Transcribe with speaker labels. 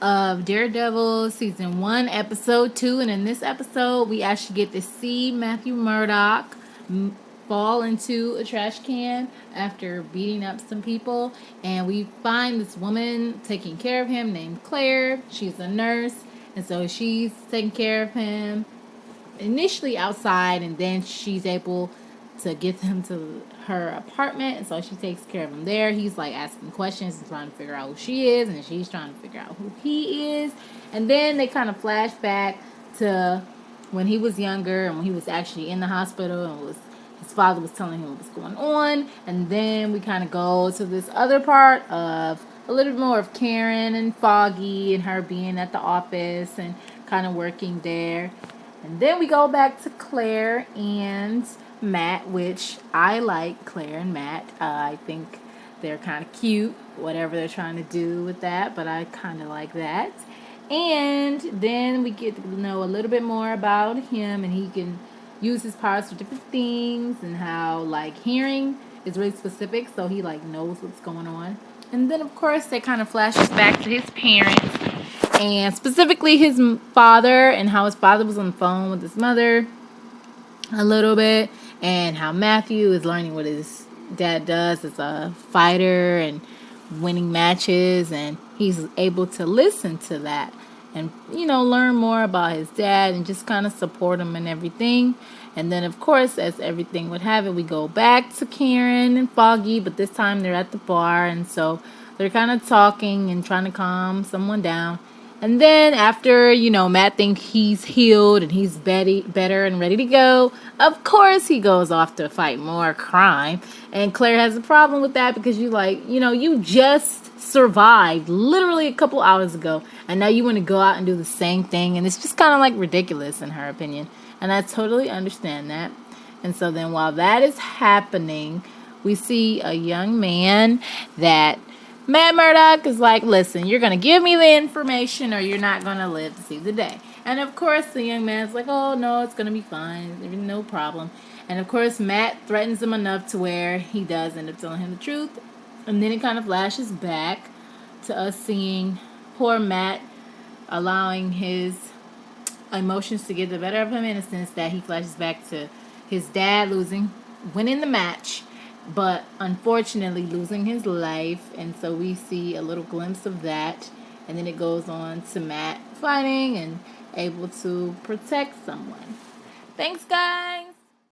Speaker 1: of Daredevil Season 1, Episode 2. And in this episode, we actually get to see Matthew Murdock fall into a trash can after beating up some people. And we find this woman taking care of him named Claire. She's a nurse. And so she's taking care of him initially outside, and then she's able to get him to her apartment, and so she takes care of him there. He's like asking questions and trying to figure out who she is, and she's trying to figure out who he is. And then they kind of flash back to when he was younger and when he was actually in the hospital, and his father was telling him what's going on. And then we kind of go to this other part of a little bit more of Karen and Foggy and her being at the office and kind of working there. And then we go back to Claire and Matt, which I like Claire and Matt. I think they're kind of cute, whatever they're trying to do with that, but I kind of like that. And then we get to know a little bit more about him, and he can use his powers for different things, and how like hearing is really specific, so he like knows what's going on. And then of course they kind of flashes back to his parents, and specifically his father, and how his father was on the phone with his mother a little bit, and how Matthew is learning what his dad does as a fighter and winning matches, and he's able to listen to that and, you know, learn more about his dad and just kind of support him and everything. And then, of course, as everything would have it, we go back to Karen and Foggy, but this time they're at the bar, and so they're kind of talking and trying to calm someone down. And then after, you know, Matt thinks he's healed and he's better and ready to go, of course he goes off to fight more crime. And Claire has a problem with that because you just survived literally a couple hours ago, and now you want to go out and do the same thing. And it's just kind of like ridiculous in her opinion. And I totally understand that. And so then while that is happening, we see a young man that Matt Murdock is like, listen, you're going to give me the information or you're not going to live to see the day. And of course, the young man's like, oh, no, it's going to be fine. No problem. And of course, Matt threatens him enough to where he does end up telling him the truth. And then it kind of flashes back to us seeing poor Matt allowing his emotions to get the better of him, in a sense that he flashes back to his dad winning the match, but unfortunately losing his life. And so we see a little glimpse of that, and then it goes on to Matt fighting and able to protect someone. Thanks, guys.